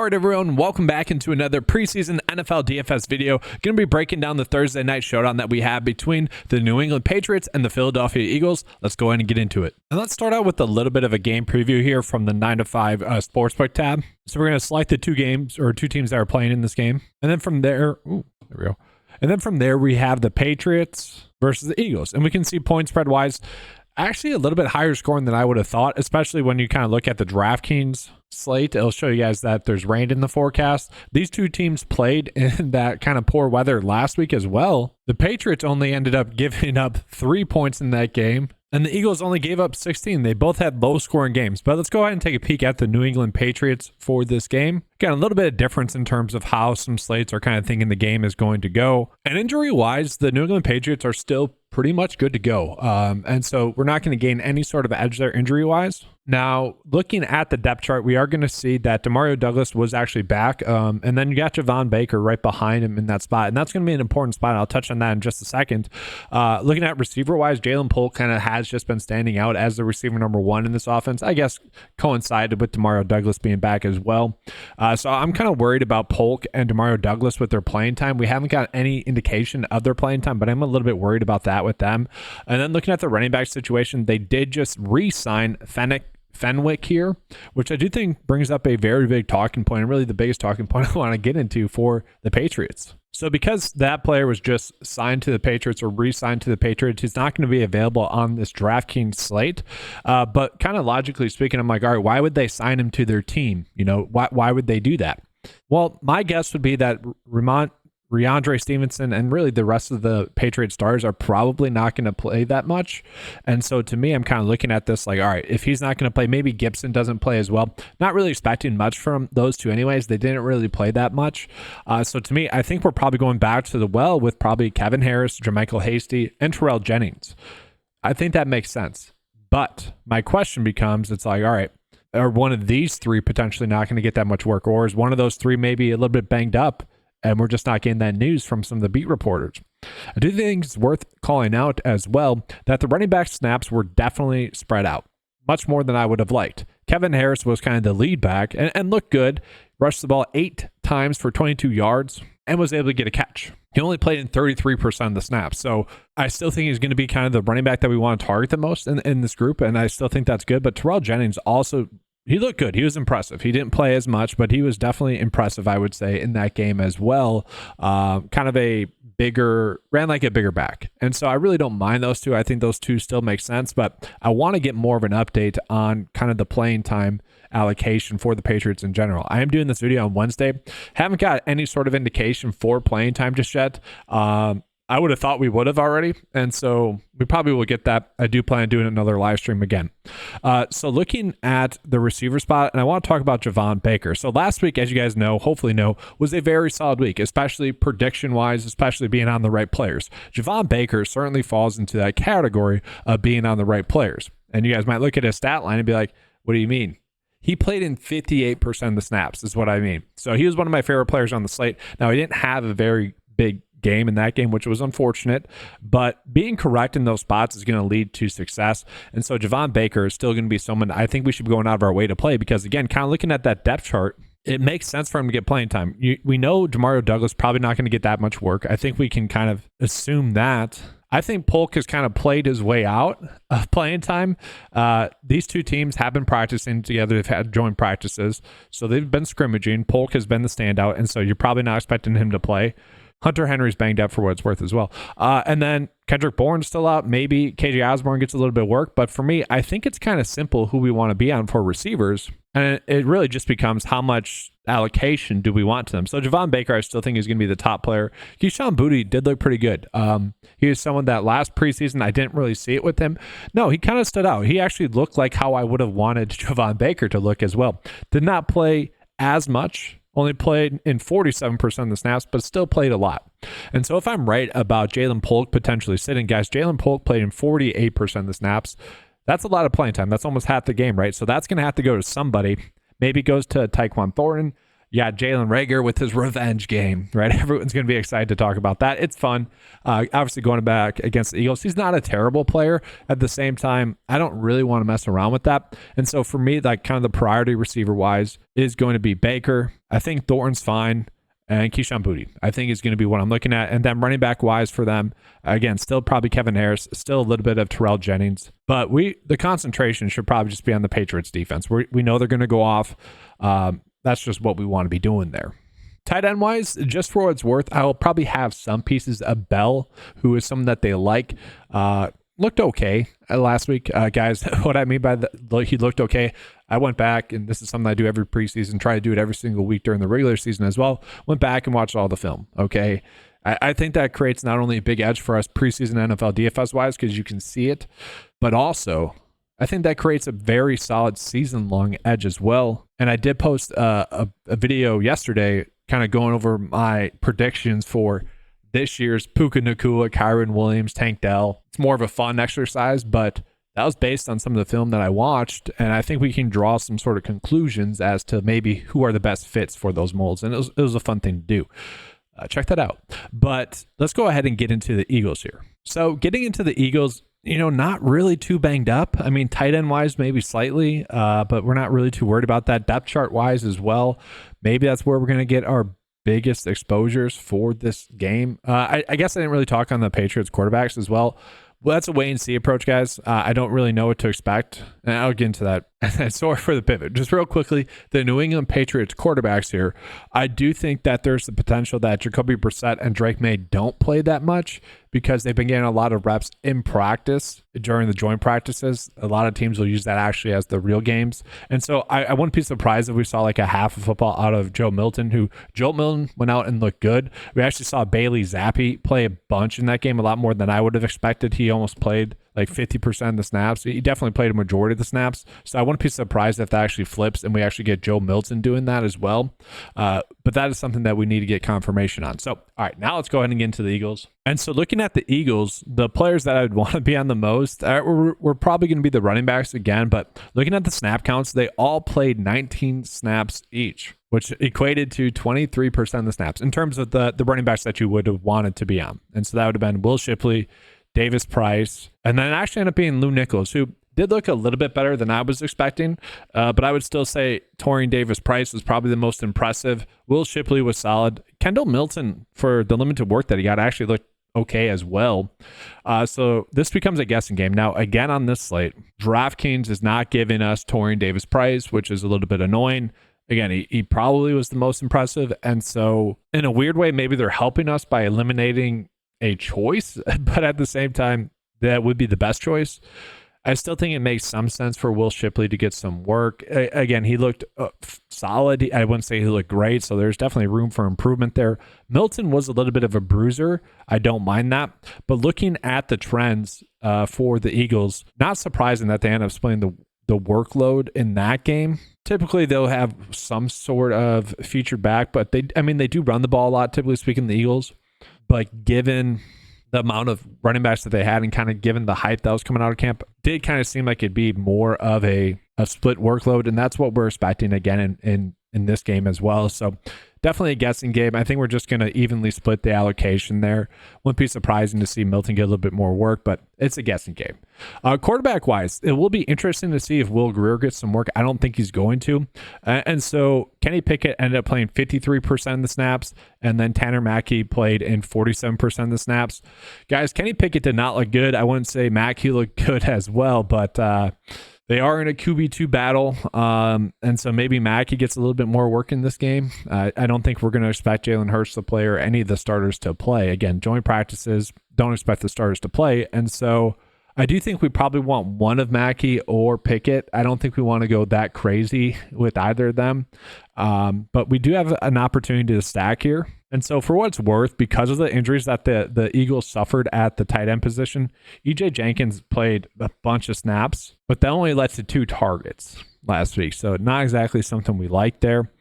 Alright everyone, welcome back into another preseason NFL DFS video. Going to be breaking down the Thursday night showdown that we have between the New England Patriots and the Philadelphia Eagles. Let's go ahead and get into it. And let's start out with a little bit of a game preview here from the 9 to 5 Sportsbook tab. So we're going to select the two teams that are playing in this game. And then from there, there we go. And then from there, we have the Patriots versus the Eagles. And we can see point spread wise, actually a little bit higher scoring than I would have thought, especially when you kind of look at the DraftKings slate. It'll show you guys that there's rain in the forecast. These two teams played in that kind of poor weather last week as well. The Patriots only ended up giving up 3 points in that game, and the Eagles only gave up 16. They both had low scoring games. But let's go ahead and take a peek at the New England Patriots for this game. Got a little bit of difference in terms of how some slates are kind of thinking the game is going to go. And injury wise, the New England Patriots are still pretty much good to go. And so we're not going to gain any sort of edge there injury wise. Now, looking at the depth chart, we are going to see that Demario Douglas was actually back. And then you got Javon Baker right behind him in that spot. And that's going to be an important spot. I'll touch on that in just a second. Looking at receiver-wise, Jalen Polk kind of has just been standing out as the receiver number one in this offense. I guess coincided with Demario Douglas being back as well. So I'm kind of worried about Polk and Demario Douglas with their playing time. We haven't got any indication of their playing time, but I'm a little bit worried about that with them. And then looking at the running back situation, they did just re-sign Fenwick here, which I do think brings up a very big talking point, and really the biggest talking point I want to get into for the Patriots. So because that player was just signed to the Patriots or re-signed to the Patriots, he's not going to be available on this DraftKings slate. But kind of logically speaking, I'm like, all right, why would they sign him to their team? You know, why would they do that? Well, my guess would be that Rhamondre Stevenson and really the rest of the Patriot stars are probably not going to play that much. And so to me, I'm kind of looking at this like, all right, if he's not going to play, maybe Gibson doesn't play as well. Not really expecting much from those two anyways. They didn't really play that much. So to me, I think we're probably going back to the well with probably Kevin Harris, Jermichael Hasty, and Terrell Jennings. I think that makes sense. But my question becomes, it's like, all right, are one of these three potentially not going to get that much work? Or is one of those three maybe a little bit banged up? And we're just not getting that news from some of the beat reporters. I do think it's worth calling out as well that the running back snaps were definitely spread out, much more than I would have liked. Kevin Harris was kind of the lead back and looked good, rushed the ball 8 times for 22 yards, and was able to get a catch. He only played in 33% of the snaps. So I still think he's going to be kind of the running back that we want to target the most in this group, and I still think that's good. But Terrell Jennings also, he looked good. He was impressive. He didn't play as much, but he was definitely impressive, I would say, in that game as well. Kind of ran like a bigger back. And so I really don't mind those two. I think those two still make sense, but I want to get more of an update on kind of the playing time allocation for the Patriots in general. I am doing this video on Wednesday. Haven't got any sort of indication for playing time just yet. I would have thought we would have already, and so we probably will get that. I do plan on doing another live stream again. So looking at the receiver spot, and I want to talk about Javon Baker. So last week, as you guys know, hopefully know, was a very solid week, especially prediction-wise, especially being on the right players. Javon Baker certainly falls into that category of being on the right players. And you guys might look at his stat line and be like, what do you mean? He played in 58% of the snaps is what I mean. So he was one of my favorite players on the slate. Now, he didn't have a very big game in that game, which was unfortunate, but being correct in those spots is going to lead to success. And so Javon Baker is still going to be someone I think we should be going out of our way to play, because again, kind of looking at that depth chart, it makes sense for him to get playing time. We know Demario Douglas probably not going to get that much work. I think we can kind of assume that. I think Polk has kind of played his way out of playing time. These two teams have been practicing together. They've had joint practices, so they've been scrimmaging. Polk has been the standout, and so you're probably not expecting him to play. Hunter Henry's banged up for what it's worth as well. And then Kendrick Bourne's still out. Maybe KJ Osborne gets a little bit of work. But for me, I think it's kind of simple who we want to be on for receivers. And it really just becomes how much allocation do we want to them. So Javon Baker, I still think is going to be the top player. Keyshawn Boutte did look pretty good. He was someone that last preseason, I didn't really see it with him. No, he kind of stood out. He actually looked like how I would have wanted Javon Baker to look as well. Did not play as much. Only played in 47% of the snaps, but still played a lot. And so if I'm right about Jalen Polk potentially sitting, guys, Jalen Polk played in 48% of the snaps. That's a lot of playing time. That's almost half the game, right? So that's going to have to go to somebody. Maybe it goes to Tyquan Thornton. You got Jalen Reagor with his revenge game, right? Everyone's going to be excited to talk about that. It's fun. Obviously, going back against the Eagles, he's not a terrible player. At the same time, I don't really want to mess around with that. And so for me, like kind of the priority receiver-wise is going to be Baker. I think Thornton's fine. And Keyshawn Boutte, I think, is going to be what I'm looking at. And then running back wise for them, again, still probably Kevin Harris, still a little bit of Terrell Jennings. But the concentration should probably just be on the Patriots defense. We know they're going to go off. That's just what we want to be doing there. Tight end wise, just for what it's worth, I'll probably have some pieces of Bell, who is someone that they like. Looked okay last week, guys. What I mean by he looked okay, I went back, and this is something I do every preseason, try to do it every single week during the regular season as well. Went back and watched all the film, okay? I think that creates not only a big edge for us preseason NFL DFS-wise because you can see it, but also I think that creates a very solid season-long edge as well. And I did post a video yesterday kind of going over my predictions for this year's Puka Nacua, Kyron Williams, Tank Dell. It's more of a fun exercise, but that was based on some of the film that I watched, and I think we can draw some sort of conclusions as to maybe who are the best fits for those molds, and it was a fun thing to do. Check that out. But let's go ahead and get into the Eagles here. So getting into the Eagles, not really too banged up. I mean, tight end wise, maybe slightly, but we're not really too worried about that. Depth chart wise as well, maybe that's where we're going to get our biggest exposures for this game. I guess I didn't really talk on the Patriots quarterbacks as well. Well, that's a wait and see approach, guys. I don't really know what to expect, and I'll get into that. And sorry for the pivot. Just real quickly, the New England Patriots quarterbacks here, I do think that there's the potential that Jacoby Brissett and Drake May don't play that much because they've been getting a lot of reps in practice during the joint practices. A lot of teams will use that actually as the real games. And so I wouldn't be surprised if we saw like a half of football out of Joe Milton, Joe Milton went out and looked good. We actually saw Bailey Zappi play a bunch in that game, a lot more than I would have expected. He almost played like 50% of the snaps. He definitely played a majority of the snaps. So I wouldn't be surprised if that actually flips and we actually get Joe Milton doing that as well. But that is something that we need to get confirmation on. So, all right, now let's go ahead and get into the Eagles. And so looking at the Eagles, the players that I would want to be on the most, we're probably going to be the running backs again. But looking at the snap counts, they all played 19 snaps each, which equated to 23% of the snaps in terms of the running backs that you would have wanted to be on. And so that would have been Will Shipley, Davis Price, and then it actually ended up being Lou Nichols, who did look a little bit better than I was expecting, but I would still say Torian Davis-Price was probably the most impressive. Will Shipley was solid. Kendall Milton, for the limited work that he got, actually looked okay as well. So this becomes a guessing game. Now, again, on this slate, DraftKings is not giving us Torian Davis-Price, which is a little bit annoying. Again, he probably was the most impressive, and so in a weird way, maybe they're helping us by eliminating a choice, but at the same time, that would be the best choice. I still think it makes some sense for Will Shipley to get some work. Again, he looked solid. I wouldn't say he looked great, so there's definitely room for improvement there. Milton was a little bit of a bruiser. I don't mind that. But looking at the trends for the Eagles, not surprising that they end up splitting the workload in that game. Typically, they'll have some sort of featured back, but they do run the ball a lot, typically speaking, the Eagles. But given the amount of running backs that they had and kind of given the hype that was coming out of camp, did kind of seem like it'd be more of a split workload. And that's what we're expecting again in this game as well. So definitely a guessing game. I think we're just going to evenly split the allocation there. Wouldn't be surprising to see Milton get a little bit more work, but it's a guessing game. Quarterback-wise, it will be interesting to see if Will Grier gets some work. I don't think he's going to. And so Kenny Pickett ended up playing 53% of the snaps, and then Tanner Mackey played in 47% of the snaps. Guys, Kenny Pickett did not look good. I wouldn't say Mackey looked good as well, but they are in a QB2 battle, and so maybe Mackey gets a little bit more work in this game. I don't think we're going to expect Jalen Hurts to play or any of the starters to play. Again, joint practices, don't expect the starters to play, and so I do think we probably want one of Mackey or Pickett. I don't think we want to go that crazy with either of them, but we do have an opportunity to stack here. And so for what it's worth, because of the injuries that the Eagles suffered at the tight end position, EJ Jenkins played a bunch of snaps, but that only led to 2 targets last week. So not exactly something we like there.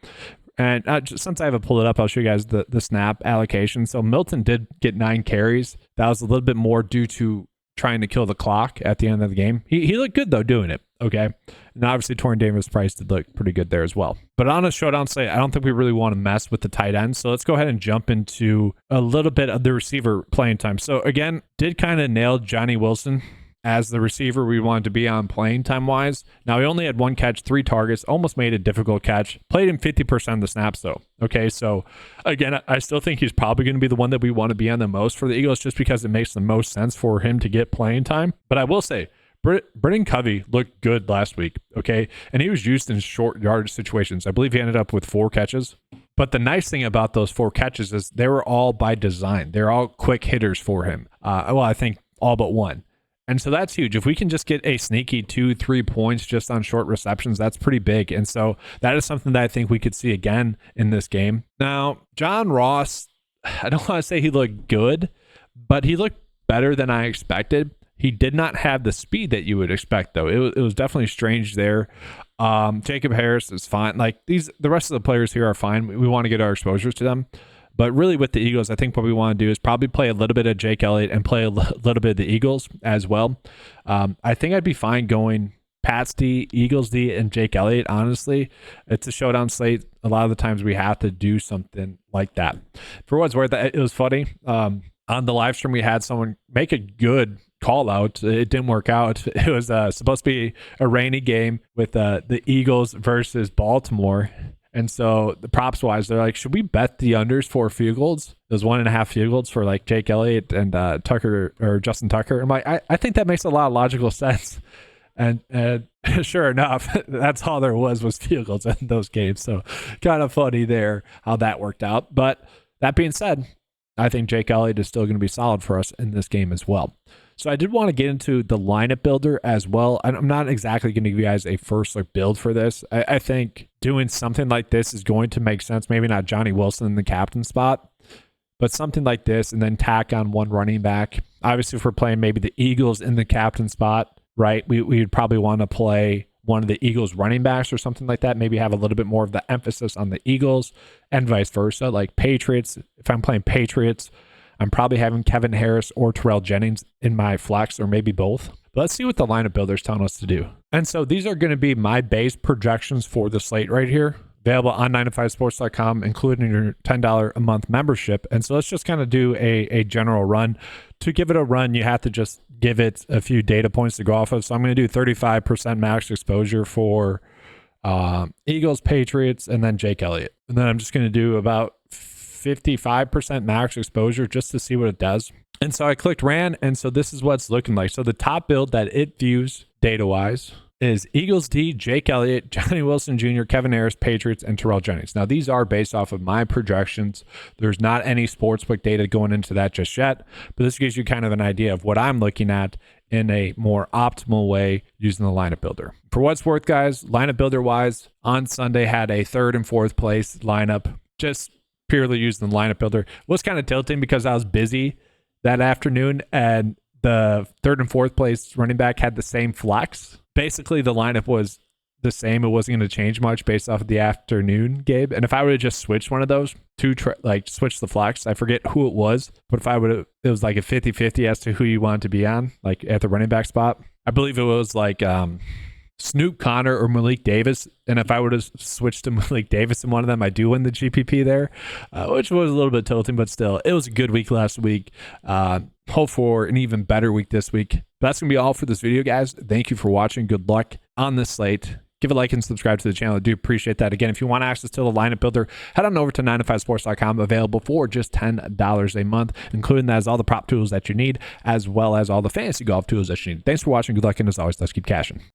And since I haven't pulled it up, I'll show you guys the snap allocation. So Milton did get 9 carries. That was a little bit more due to trying to kill the clock at the end of the game. He looked good, though, doing it. Okay. And obviously, Torrey Davis Price did look pretty good there as well. But on a showdown slate, I don't think we really want to mess with the tight ends. So let's go ahead and jump into a little bit of the receiver playing time. So again, did kind of nail Johnny Wilson as the receiver we wanted to be on playing time wise. Now, he only had 1 catch, 3 targets, almost made a difficult catch. Played him 50% of the snaps, though. Okay, so again, I still think he's probably going to be the one that we want to be on the most for the Eagles just because it makes the most sense for him to get playing time. But I will say, Britton Covey looked good last week, okay? And he was used in short yardage situations. I believe he ended up with 4 catches. But the nice thing about those 4 catches is they were all by design. They're all quick hitters for him. Well, I think all but one. And so that's huge. If we can just get a sneaky 2-3 points just on short receptions, that's pretty big. And so that is something that I think we could see again in this game. Now, John Ross, I don't want to say he looked good, but he looked better than I expected. He did not have the speed that you would expect, though. It was definitely strange there. Jacob Harris is fine. Like the rest of the players here are fine. We want to get our exposures to them. But really with the Eagles, I think what we want to do is probably play a little bit of Jake Elliott and play a little bit of the Eagles as well. I think I'd be fine going Pats D, Eagles D, and Jake Elliott, honestly. It's a showdown slate. A lot of the times we have to do something like that. For what's worth, it was funny. On the live stream, we had someone make a good call out. It didn't work out. It was supposed to be a rainy game with the Eagles versus Baltimore. And so the props wise, they're like, should we bet the unders for field goals? Those 1.5 field goals for like Jake Elliott and Tucker or Justin Tucker. I'm like, I think that makes a lot of logical sense. And sure enough, that's all there was field goals in those games. So kind of funny there how that worked out. But that being said, I think Jake Elliott is still going to be solid for us in this game as well. So I did want to get into the lineup builder as well. I'm not exactly going to give you guys a first look build for this. I think doing something like this is going to make sense. Maybe not Johnny Wilson in the captain spot, but something like this and then tack on 1 running back. Obviously, if we're playing maybe the Eagles in the captain spot, right, we'd probably want to play one of the Eagles running backs or something like that. Maybe have a little bit more of the emphasis on the Eagles and vice versa. Like Patriots, if I'm playing Patriots, I'm probably having Kevin Harris or Terrell Jennings in my flex, or maybe both. But let's see what the lineup builder is telling us to do. And so these are going to be my base projections for the slate right here, available on 9to5sports.com, including your $10 a month membership. And so let's just kind of do a general run. To give it a run, you have to just give it a few data points to go off of. So I'm going to do 35% max exposure for Eagles, Patriots, and then Jake Elliott. And then I'm just going to do about 55% max exposure just to see what it does. And so I clicked ran, and so this is what it's looking like. So the top build that it views data-wise is Eagles D, Jake Elliott, Johnny Wilson Jr., Kevin Harris, Patriots, and Terrell Jennings. Now, these are based off of my projections. There's not any sportsbook data going into that just yet, but this gives you kind of an idea of what I'm looking at in a more optimal way using the lineup builder. For what's worth, guys, lineup builder-wise, on Sunday had a 3rd and 4th place lineup, just purely using the lineup builder. It was kind of tilting because I was busy that afternoon, and the 3rd and 4th place running back had the same flex. Basically, the lineup was the same. It wasn't going to change much based off of the afternoon, Gabe. And if I would have just switched one of those to switch the flex, I forget who it was, but if I would have, it was like a 50-50 as to who you wanted to be on, like at the running back spot. I believe it was like Snoop Connor or Malik Davis. And if I would have switched to Malik Davis in one of them, I do win the GPP there, which was a little bit tilting, but still, it was a good week last week. Hope for an even better week this week. But that's going to be all for this video, guys. Thank you for watching. Good luck on this slate. Give a like and subscribe to the channel. I do appreciate that. Again, if you want access to the lineup builder, head on over to 9to5sports.com, available for just $10 a month, including that is all the prop tools that you need, as well as all the fantasy golf tools that you need. Thanks for watching. Good luck, and as always, let's keep cashing.